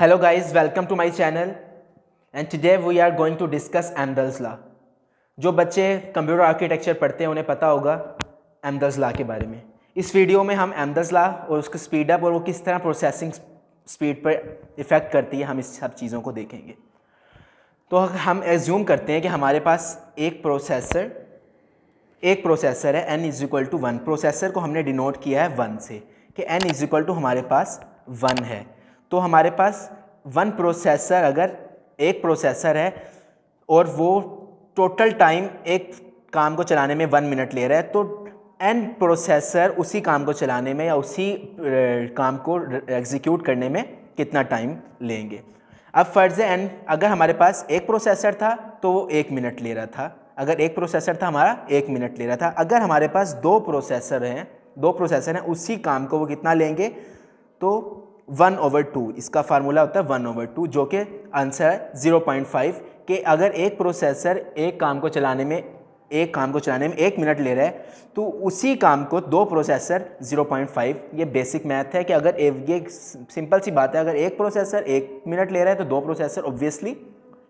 Hello guys, welcome to my channel and today we are going to discuss Amdahl's law। जो बच्चे computer architecture पढ़ते हैं उन्हें पता होगा Amdahl's law के बारे में। इस वीडियो में हम Amdahl's law और उसका स्पीड अप और वो किस तरह प्रोसेसिंग स्पीड पर इफ़ेक्ट करती है, हम इस सब चीज़ों को देखेंगे। तो हम एज्यूम करते हैं कि हमारे पास एक प्रोसेसर है n is equal to 1। Processor को हमने डिनोट किया है 1 से कि n इज इक्वल टू हमारे पास 1 है। तो हमारे पास अगर एक प्रोसेसर है और वो टोटल टाइम एक काम को चलाने में 1 मिनट ले रहा है, तो n प्रोसेसर उसी काम को चलाने में या उसी काम को एग्जीक्यूट करने में कितना टाइम लेंगे। अब फ़र्ज़ है n अगर हमारे पास एक प्रोसेसर था तो वो 1 मिनट ले रहा था। अगर एक प्रोसेसर था हमारा 1 मिनट ले रहा था। अगर हमारे पास दो प्रोसेसर हैं उसी काम को वो कितना लेंगे, तो 1/2, इसका फार्मूला होता है 1/2, जो कि आंसर है 0.5 कि अगर एक प्रोसेसर एक काम को चलाने में 1 मिनट ले रहा है तो उसी काम को दो प्रोसेसर 0.5। ये बेसिक मैथ है कि अगर ये सिंपल सी बात है, अगर एक प्रोसेसर 1 मिनट ले रहा है तो दो प्रोसेसर ऑब्वियसली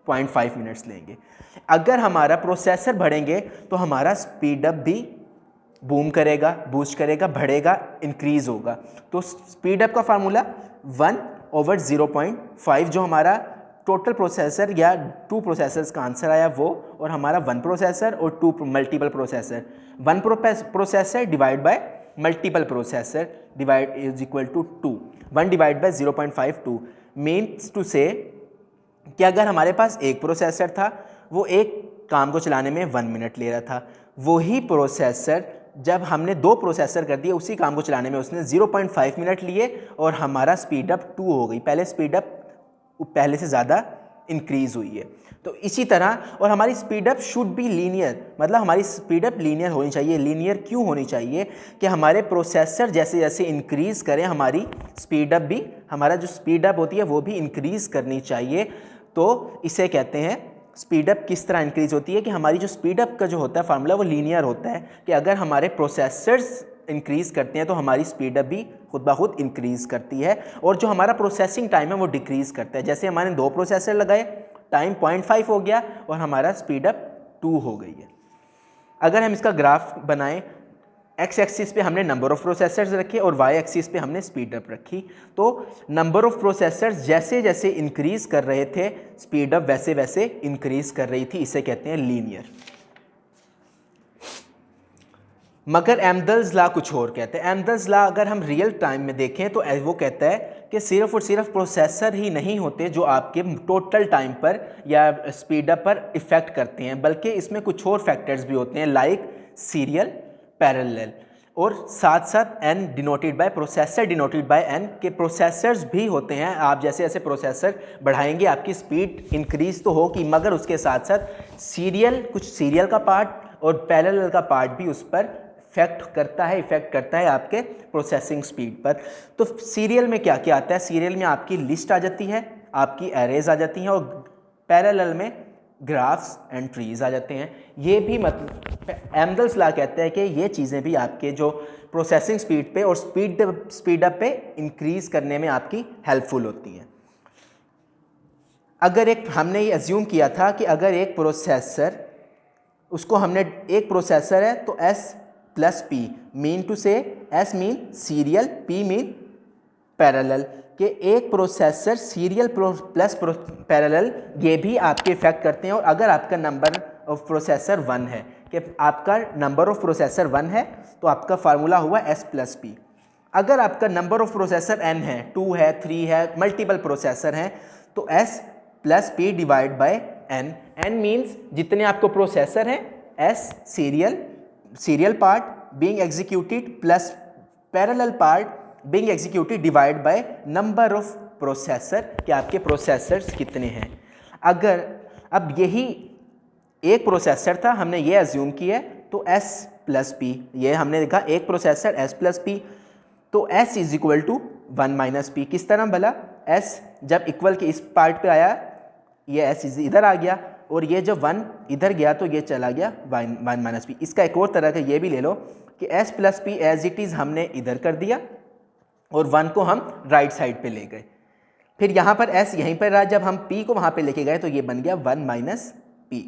0.5 मिनट्स लेंगे। अगर हमारा प्रोसेसर बढ़ेंगे तो हमारा स्पीड अप भी बूस्ट करेगा, बढ़ेगा, इंक्रीज़ होगा। तो स्पीड अप का फार्मूला 1/0.5 जो हमारा टोटल प्रोसेसर या 2 प्रोसेसर्स का आंसर आया वो, और हमारा 1 प्रोसेसर और 2 multiple processor. 1 processor divide by multiple processor divide is equal to 2। 1 divide by 0.5 2 means to say कि अगर हमारे पास एक प्रोसेसर था वो एक काम को चलाने में 1 मिनट ले रहा था, वही प्रोसेसर जब हमने 2 प्रोसेसर कर दिए उसी काम को चलाने में उसने 0.5 मिनट लिए और हमारा स्पीड अप 2 हो गई। पहले स्पीड अप पहले से ज़्यादा इंक्रीज़ हुई है। तो इसी तरह, और हमारी speed up should be linear, मतलब हमारी स्पीड अप लीनियर होनी चाहिए। लीनियर क्यों होनी चाहिए? कि हमारे प्रोसेसर जैसे जैसे इंक्रीज़ करें हमारी स्पीड अप भी, हमारा जो स्पीड अप होती है वो भी इंक्रीज़ करनी चाहिए। तो इसे कहते हैं स्पीड अप किस तरह इंक्रीज़ होती है कि हमारी जो स्पीड अप का जो होता है फार्मूला वो लीनियर होता है कि अगर हमारे प्रोसेसर्स इंक्रीज़ करते हैं तो हमारी स्पीड अप भी खुद ब खुद इंक्रीज़ करती है, और जो हमारा प्रोसेसिंग टाइम है वो डिक्रीज़ करता है। जैसे हमारे 2 प्रोसेसर लगाए, टाइम 0.5 हो गया और हमारा स्पीड अप 2 हो गई है। अगर हम इसका ग्राफ बनाएं, एक्स एक्सिस पे हमने नंबर ऑफ़ प्रोसेसर्स रखे और वाई एक्सिस पे हमने स्पीड अप रखी। तो नंबर ऑफ़ प्रोसेसर्स जैसे जैसे इंक्रीज़ कर रहे थे स्पीड अप वैसे वैसे इंक्रीज़ कर रही थी। इसे कहते हैं लीनियर। मगर एम्दल्स लॉ कुछ और कहते हैं। एम्दल्स लॉ अगर हम रियल टाइम में देखें तो वो कहता है कि सिर्फ और सिर्फ प्रोसेसर ही नहीं होते जो आपके टोटल टाइम पर या स्पीड अप पर इफ़ेक्ट करते हैं, बल्कि इसमें कुछ और फैक्टर्स भी होते हैं, लाइक सीरियल, पैरेलल, और साथ साथ n denoted by processor denoted by n के प्रोसेसर्स भी होते हैं। आप जैसे जैसे प्रोसेसर बढ़ाएंगे आपकी स्पीड इंक्रीज़ तो होगी, मगर उसके साथ साथ कुछ सीरियल का पार्ट और पैरेलल का पार्ट भी उस पर इफ़ेक्ट करता है आपके प्रोसेसिंग स्पीड पर। तो सीरियल में क्या क्या आता है? सीरियल में आपकी लिस्ट आ जाती है, आपकी एरेज आ जाती हैं, और पैरेलल में ग्राफ्स एंड ट्रीज आ जाते हैं। ये भी मतलब एम्दल्स लॉ कहता है कि ये चीज़ें भी आपके जो प्रोसेसिंग स्पीड पे और स्पीड अप पे इंक्रीज़ करने में आपकी हेल्पफुल होती हैं। अगर हमने ये एज्यूम किया था कि अगर एक प्रोसेसर है तो S+P मीन टू से S mean serial, P mean parallel, कि एक प्रोसेसर सीरियल प्लस पैरेलल ये भी आपके इफेक्ट करते हैं। और अगर आपका नंबर ऑफ प्रोसेसर 1 है, कि आपका नंबर ऑफ प्रोसेसर 1 है तो आपका फार्मूला हुआ S+P। अगर आपका नंबर ऑफ प्रोसेसर n है, 2 है, 3 है, मल्टीपल प्रोसेसर हैं, तो S+P divide by n। n means जितने आपको प्रोसेसर हैं, S serial part being executed plus parallel part being executed divide by number of processor, कि आपके प्रोसेसर्स कितने हैं। अब यही एक प्रोसेसर था, हमने ये एज्यूम किया, तो S+P, ये हमने देखा एक प्रोसेसर S+P, तो S is equal to 1 - P। किस तरह भला? S जब इक्वल के इस पार्ट पे आया, ये S इधर आ गया, और ये जब 1 इधर गया तो ये चला गया 1 - P। इसका एक और तरह का ये भी ले लो कि S+P एज इट इज़ हमने इधर कर दिया और 1 को हम राइट साइड पे ले गए। फिर यहाँ पर s यहीं पर रहा, जब हम p को वहाँ पे लेके गए तो ये बन गया 1 माइनस पी।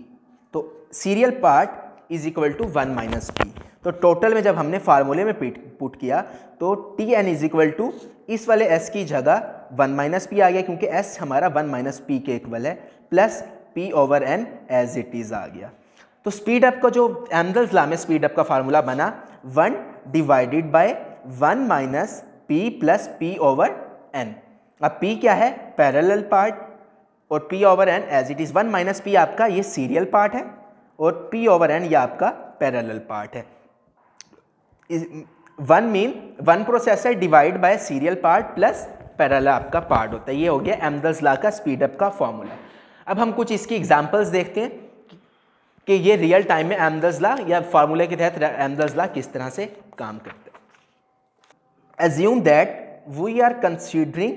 तो serial part is equal to 1 minus P. तो टोटल में जब हमने फार्मूले में पुट किया तो T N is equal to इस वाले s की जगह 1 माइनस पी आ गया, क्योंकि s हमारा 1 माइनस पी के इक्वल है, plus p over n as it is आ गया। तो स्पीड अप का जो एम्दल्स लॉ में स्पीड अप का फार्मूला बना 1 divided by 1 minus P plus P over n। अब p क्या है? पैरेलल पार्ट, और p over n as it is. 1 minus p आपका ये सीरियल पार्ट है और p ओवर n ये आपका पैरेलल पार्ट है। 1 mean 1 processor divide bye serial part plus parallel आपका पार्ट होता है। ये हो गया एम्दल्स लॉ का स्पीड अप का फॉर्मूला। अब हम कुछ इसकी एग्जांपल्स देखते हैं कि ये रियल टाइम में एम्दल्स लॉ या फार्मूले के तहत एम्दल्स लॉ किस तरह से काम करते हैं। Assume that we are considering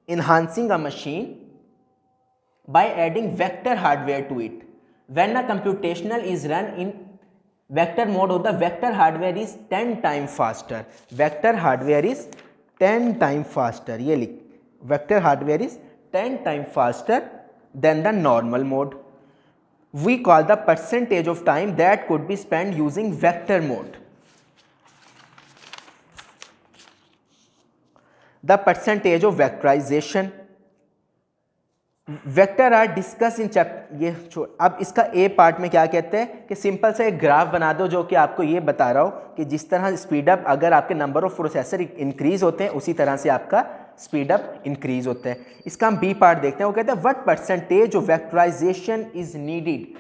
enhancing a machine by adding vector hardware to it. When a computational is run in vector mode, the vector hardware is 10 times faster. Vector hardware is 10 times faster. ये लिख, vector hardware is 10 times faster than the normal mode. We call the percentage of time that could be spent using vector mode the percentage of vectorization. Vector are discuss in ये अब इसका ए part में क्या कहते हैं कि simple से एक ग्राफ बना दो जो कि आपको ये बता रहा हो कि जिस तरह स्पीड अप, अगर आपके नंबर ऑफ प्रोसेसर इंक्रीज होते हैं उसी तरह से आपका स्पीड अप इंक्रीज होता है। इसका हम बी पार्ट देखते हैं। वो कहते हैं what percentage of vectorisation is needed,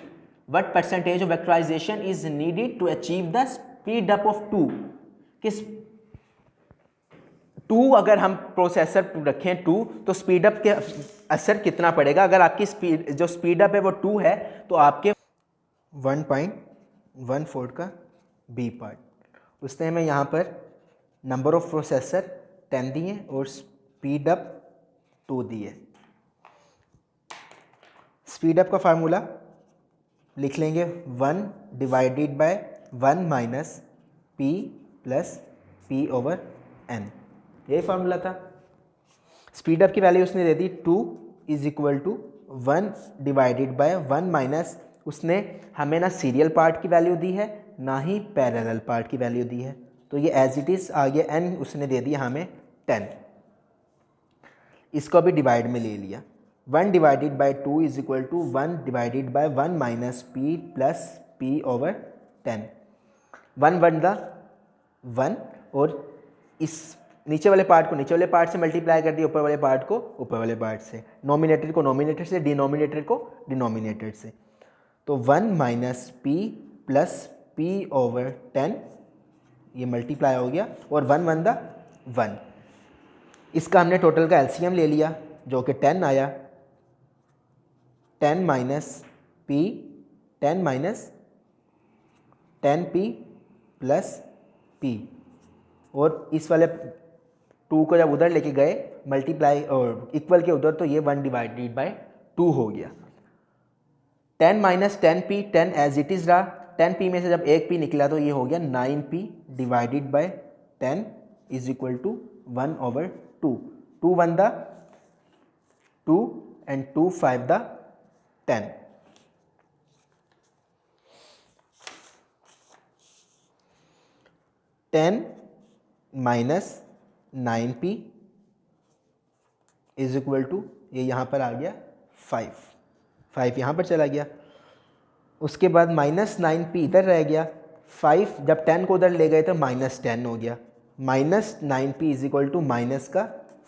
what percentage of vectorisation is needed to achieve the speed up of 2। किस 2 अगर हम प्रोसेसर रखें 2 तो स्पीड अप के असर कितना पड़ेगा। अगर आपकी स्पीड जो स्पीड अप है वो 2 है तो आपके 1.14 का बी पार्ट, उसने हमें यहाँ पर नंबर ऑफ प्रोसेसर 10 दिए और स्पीड अप 2 दिए। स्पीड अप का फार्मूला लिख लेंगे 1 divided by 1 minus P plus P over N, यही फार्मूला था। स्पीड अप की वैल्यू उसने दे दी 2 is equal to 1 divided by 1 minus, उसने हमें ना सीरियल पार्ट की वैल्यू दी है ना ही पैरेलल पार्ट की वैल्यू दी है, तो ये एज इट इज़ आ गया। एन उसने दे दिया हमें 10, इसको भी डिवाइड में ले लिया। 1 divided by 2 is equal to 1 divided by 1 minus P plus P over 10। 1 1 द 1 और इस नीचे वाले पार्ट को नीचे वाले पार्ट से मल्टीप्लाई कर दिया, ऊपर वाले पार्ट को ऊपर वाले पार्ट से, नोमिनेटर को नोमिनेटर से, डिनोमिनेटर को डिनोमिनेटर से। तो 1 minus P plus P over 10 ये मल्टीप्लाई हो गया और 1 1 द 1। इसका हमने टोटल का एलसीएम ले लिया जो कि 10 आया। 10 minus P 10 minus 10 P plus P, और इस वाले 2 को जब उधर लेके गए मल्टीप्लाई और इक्वल के उधर तो ये 1 डिवाइडेड बाय 2 हो गया। 10 minus 10 P 10 as it is रहा। 10 पी में से जब एक पी निकला तो ये हो गया 9 P divided by 10 is equal to 1 over 2। 2 1 द 2 एंड 2 5 द 10। Ten minus 9p is equal to ये यहाँ पर आ गया 5 यहाँ पर चला गया। उसके बाद माइनस 9p इधर रह गया। 5 जब 10 को उधर ले गए तो माइनस 10 हो गया। Minus 9p is equal to minus का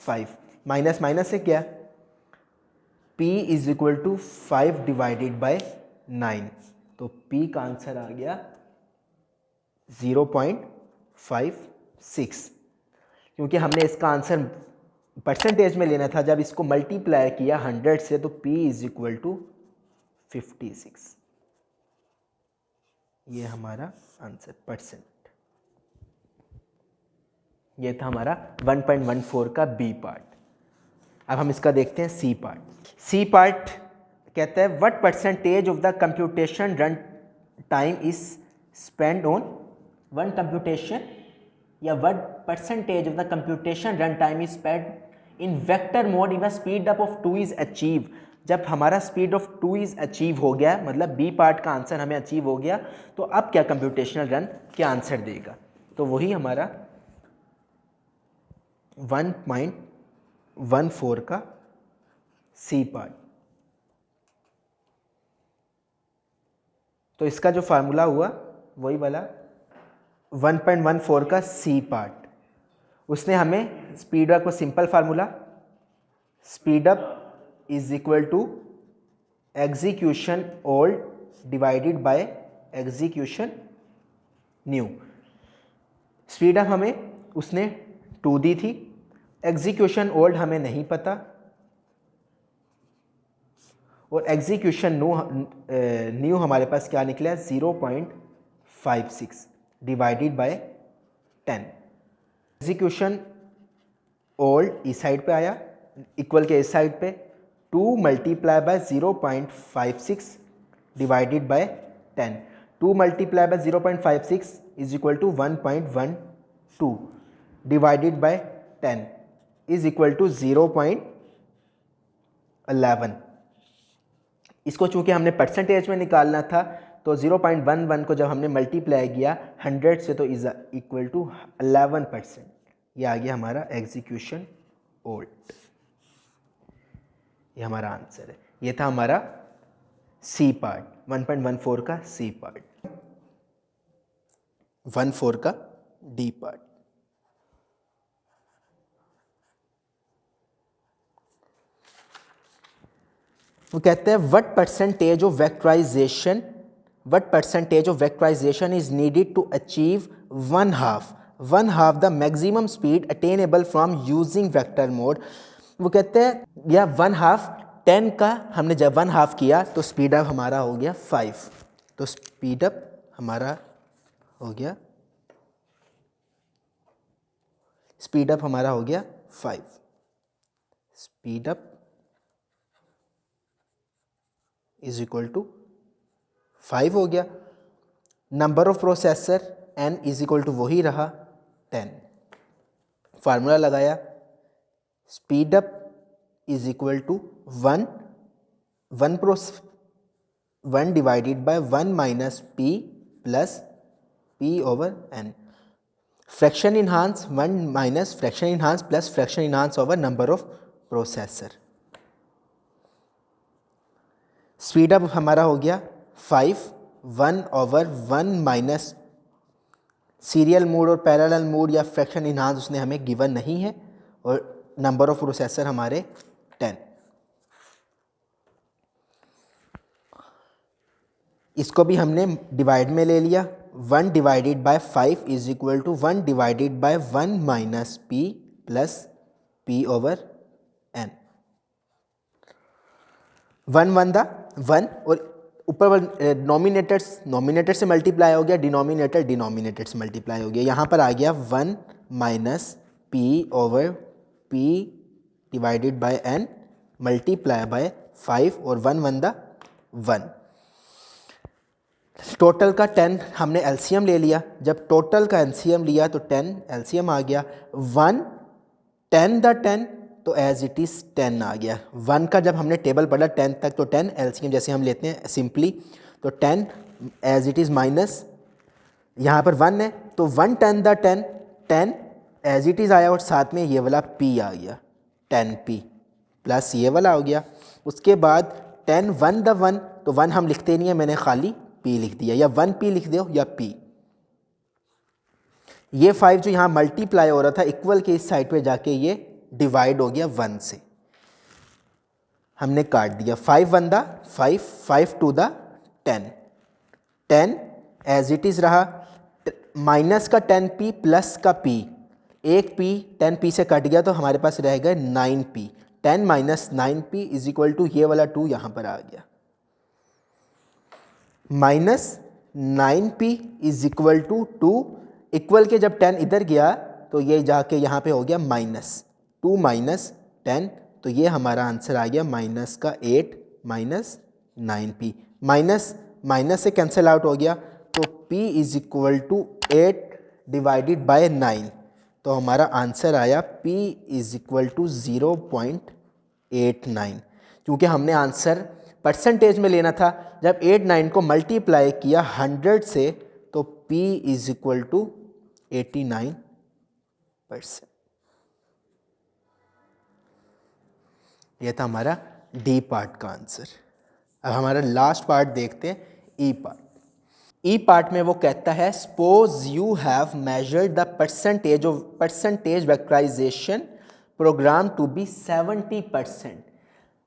5, माइनस माइनस से क्या, p is equal to 5 divided by 9, तो p का आंसर आ गया 0.56, क्योंकि हमने इसका आंसर परसेंटेज में लेना था। जब इसको मल्टीप्लाई किया 100 से तो p इज इक्वल टू 56, ये हमारा आंसर परसेंट। ये था हमारा 1.14 का बी पार्ट। अब हम इसका देखते हैं सी पार्ट। सी पार्ट कहता है what percentage of the computation run time is spend on one computation, या what percentage of the computation run time is spend in vector mode if speed up of 2 is achieve, जब हमारा speed of 2 is achieve हो गया, मतलब B part का answer हमें achieve हो गया, तो अब क्या कंप्यूटेशनल रन क्या आंसर देगा, तो वही हमारा 1.14 का सी पार्ट। तो इसका जो फार्मूला हुआ वही वाला 1.14 का सी पार्ट, उसने हमें स्पीड अप को simple formula, speed up is equal to execution old divided by execution new. Speed up हमें उसने 2 दी थी, एग्जीक्यूशन ओल्ड हमें नहीं पता, और एग्जीक्यूशन न्यू हमारे पास क्या निकला 0.56 डिवाइडेड बाय 10। एग्जीक्यूशन ओल्ड इस साइड पे आया, इक्वल के इस साइड पे 2 multiply by 0.56 divided by 10। 2 multiply by 0.56 is equal to 1.12 divided by 10 is equal to 0.11। इसको चूंकि हमने परसेंटेज में निकालना था, तो 0.11 को जब हमने मल्टीप्लाई किया 100 से, तो इज इक्वल टू 11%। ये आ गया हमारा एग्जीक्यूशन ओल्ड, ये हमारा आंसर है। ये था हमारा सी पार्ट, 1.14 का सी पार्ट, 14 का डी पार्ट। वो कहते हैं what percentage of vectorisation is needed to achieve one half the maximum speed attainable from using vector mode. वो कहते हैं या 1/2 10 का हमने जब 1/2 किया तो स्पीड अप हमारा हो गया 5, तो स्पीड अप हमारा हो गया 5, speed up is equal to 5 हो गया। Number of processor n is equal to वही रहा 10। फार्मूला लगाया, speed up is equal to 1 divided by 1 minus p plus p over n। Fraction enhance 1 minus fraction enhance plus fraction enhance over number of processor. Speed up हमारा हो गया 5, 1 over 1 minus serial mode और parallel mode या fraction enhance उसने हमें given नहीं है, और नंबर ऑफ प्रोसेसर हमारे 10। इसको भी हमने डिवाइड में ले लिया, 1 divided by 5 is equal to 1 divided by 1 minus p plus p over n। 1 और ऊपर नॉमिनेटर से मल्टीप्लाई हो गया, डिनोमिनेटर से मल्टीप्लाई हो गया। यहाँ पर आ गया 1 minus p over p divided by n multiply by 5 और 1 टोटल का 10 हमने एलसीएम ले लिया। जब टोटल का एलसीएम लिया तो 10 एलसीएम आ गया। 1 10 तो एज इट इज़ 10 आ गया। 1 का जब हमने टेबल पढ़ा 10 तक तो 10 एलसीएम जैसे हम लेते हैं सिंपली, तो 10 एज इट इज़ माइनस यहाँ पर 1 है तो 1 10 एज इट इज़ आया, और साथ में ये वाला p आ गया 10p प्लस ये वाला हो गया। उसके बाद 10 1 तो 1 हम लिखते नहीं है, मैंने खाली p लिख दिया, या 1p लिख दो या p। ये 5 जो यहाँ मल्टीप्लाई हो रहा था इक्वल के इस साइड पे जाके ये डिवाइड हो गया 1 से, हमने काट दिया। 5 1 5 2 10 एज इट इज़ रहा, माइनस का 10p प्लस का p, एक p 10p से कट गया तो हमारे पास रह गए 9p। 10 minus 9p is equal to ये वाला 2 यहाँ पर आ गया, minus 9p is equal to 2, equal के जब 10 इधर गया तो ये जाके यहाँ पे हो गया माइनस 2 माइनस 10, तो ये हमारा आंसर आ गया माइनस का 8 माइनस 9p। माइनस से कैंसिल आउट हो गया, तो p is equal to 8 divided by 9, तो हमारा आंसर आया P इज इक्वल टू 0.89। क्योंकि हमने आंसर परसेंटेज में लेना था, जब 89 को मल्टीप्लाई किया 100 से तो P इज इक्वल टू 89%। यह था हमारा डी पार्ट का आंसर। अब हमारा लास्ट पार्ट देखते हैं, ई पार्ट। ई पार्ट में वो कहता है suppose you have measured the percentage vectorisation program to be 70%।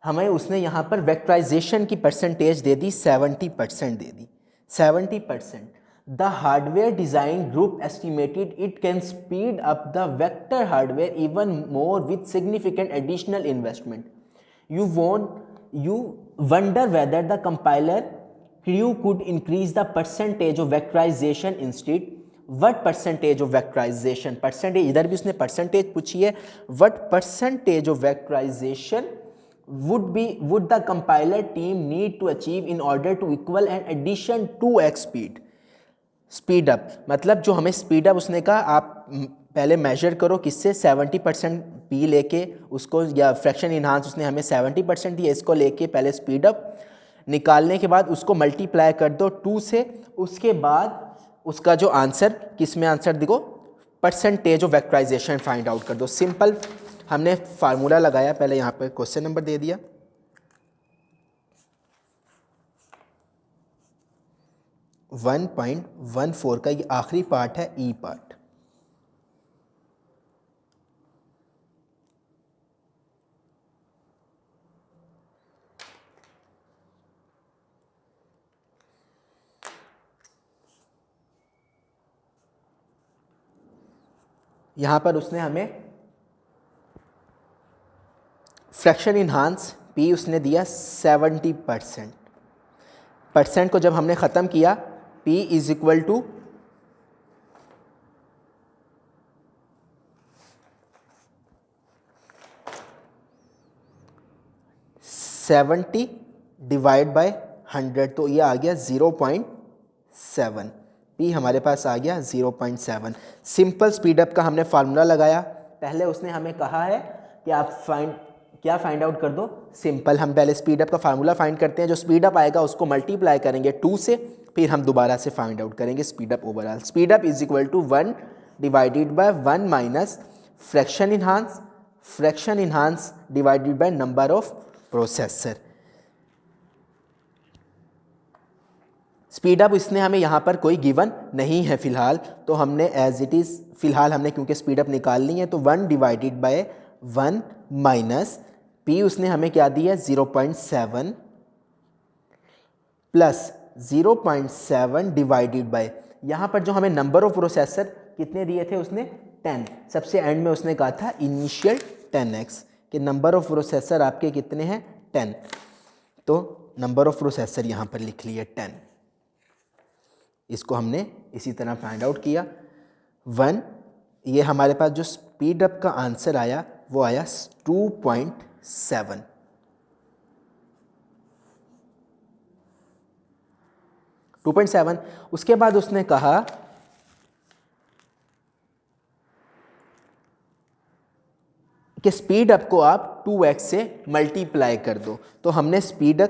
हमें उसने यहाँ पर वेक्टराइजेशन की परसेंटेज दे दी 70% दे दी 70%। The hardware design group estimated it can speed up the vector hardware even more with significant additional investment. You wonder whether the compiler crew could increase the percentage of vectorization instead. What percentage of vectorization? Percentage इधर भी उसने percentage पूछी है. What percentage of vectorization would the compiler team need to achieve in order to equal an addition 2x speed? Speed up मतलब जो हमें speed up उसने कहा आप पहले मेजर करो किससे 70% पी लेके उसको, या फ्रैक्शन इन्हांस उसने हमें 70% दिया, इसको लेके पहले स्पीड अप निकालने के बाद उसको मल्टीप्लाई कर दो 2 से, उसके बाद उसका जो आंसर किस में आंसर देखो परसेंटेज ऑफ वेक्टराइजेशन फाइंड आउट कर दो। सिंपल हमने फार्मूला लगाया, पहले यहाँ पर क्वेश्चन नंबर दे दिया 1.14 का, ये आखिरी पार्ट है ई पार्ट। यहाँ पर उसने हमें फ्रैक्शन इन्हांस पी उसने दिया 70%। परसेंट को जब हमने ख़त्म किया P is equal to 70 divide by 100, तो ये आ गया 0.7। पी हमारे पास आ गया 0.7। सिंपल स्पीडअप का हमने फार्मूला लगाया। पहले उसने हमें कहा है कि आप फाइंड आउट कर दो। सिंपल हम पहले स्पीडअप का फार्मूला फाइंड करते हैं, जो स्पीडअप आएगा उसको मल्टीप्लाई करेंगे 2 से, फिर हम दोबारा से फाइंड आउट करेंगे speed up overall. Speed up is equal to 1 divided by 1 minus fraction enhance divided by number of processor. Speed up इसने हमें यहाँ पर कोई गिवन नहीं है फिलहाल, तो हमने एज इट इज़ फिलहाल हमने क्योंकि स्पीडअप निकालनी है तो 1 डिवाइडेड बाय 1 माइनस पी उसने हमें क्या दिया 0.7 प्लस 0.7 डिवाइडेड बाय, यहाँ पर जो हमें नंबर ऑफ प्रोसेसर कितने दिए थे उसने 10। सबसे एंड में उसने कहा था इनिशियल 10x कि नंबर ऑफ प्रोसेसर आपके कितने हैं 10, तो नंबर ऑफ प्रोसेसर यहाँ पर लिख लिए 10। इसको हमने इसी तरह फाइंड आउट किया 1। ये हमारे पास जो स्पीड अप का आंसर आया वो आया 2.7। उसके बाद उसने कहा कि स्पीड अप को आप 2x से मल्टीप्लाई कर दो, तो हमने speed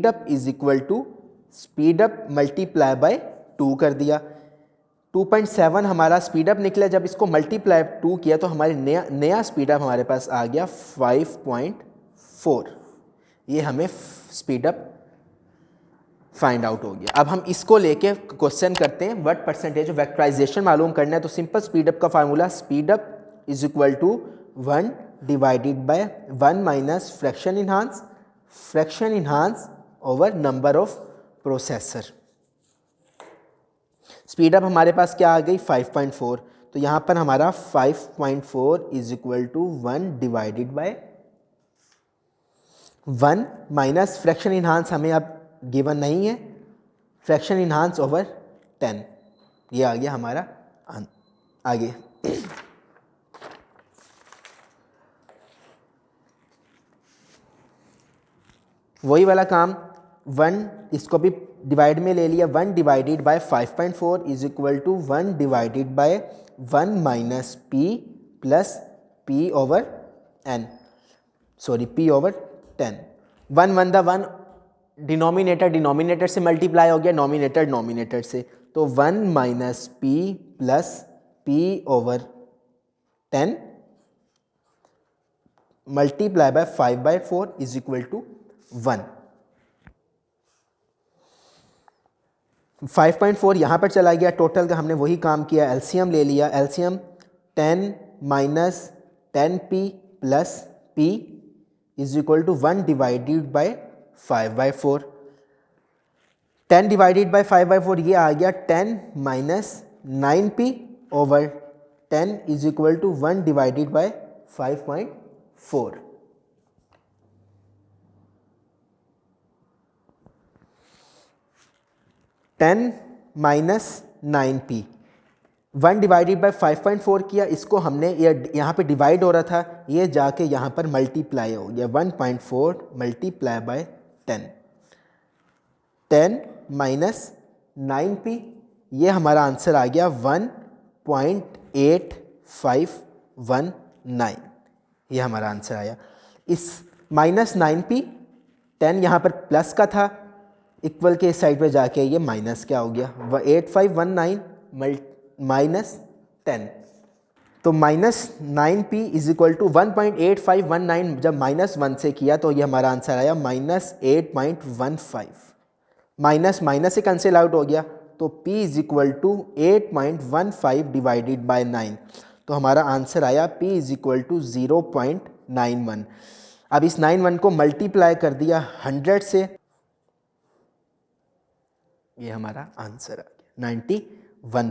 up is equal to speed up multiply by 2 कर दिया। 2.7 हमारा स्पीडअप निकला, जब इसको मल्टीप्लाई 2 किया तो हमारे नया स्पीडअप हमारे पास आ गया 5.4। ये हमें स्पीडअप फाइंड आउट हो गया। अब हम इसको लेके क्वेश्चन करते हैं, व्हाट परसेंटेज ऑफ वेक्टराइजेशन मालूम करना है। तो सिंपल स्पीडअप का formula speed up is equal to 1 divided by 1 minus fraction enhance over number of processor. Speed up हमारे पास क्या आ गई 5.4, तो यहाँ पर हमारा 5.4 is equal to 1 divided by 1 minus fraction enhance हमें अब गिवन नहीं है, फ्रैक्शन इन्हांस ओवर 10। ये आ गया हमारा आगे। वही वाला काम 1 इसको भी डिवाइड में ले लिया, 1 divided by 5.4 is equal to 1 divided by 1 minus P plus P over N, sorry P over 10। 1 1 द 1, डिनोमिनेटर से मल्टीप्लाई हो गया, नॉमिनेटर से, तो 1 minus P plus P over 10 multiply by 5/4 is equal to 1। 5.4 यहाँ पर चला गया, टोटल का हमने वही काम किया, एलसीएम ले लिया, LCM 10 minus 10p plus p is equal to 1 divided by 5/4। 10 divided by 5/4 ये आ गया 10 minus 9p over 10 is equal to 1 divided by 5.4। Ten minus 9p, 1 divided by 5.4 किया, इसको हमने यहाँ पे डिवाइड हो रहा था, ये जाके यहाँ पर मल्टीप्लाई हो गया, 1.4 मल्टीप्लाई बाय 10, 10 माइनस 9p, ये हमारा आंसर आ गया 1.8519, ये हमारा आंसर आया। इस माइनस 9p, 10 यहाँ पर प्लस का था, इक्वल के इस साइड पे जाके ये माइनस क्या हो गया, 8519 माइनस 10, तो minus 9p is equal to 1.8519, जब माइनस 1 से किया तो ये हमारा आंसर आया माइनस 8.15, माइनस माइनस से कैंसिल आउट हो गया, तो p is equal to 8.15 divided by 9, तो हमारा आंसर आया p इज इक्वल टू 0.91। अब इस 91 को मल्टीप्लाई कर दिया 100 से, ये हमारा आंसर आ गया 91।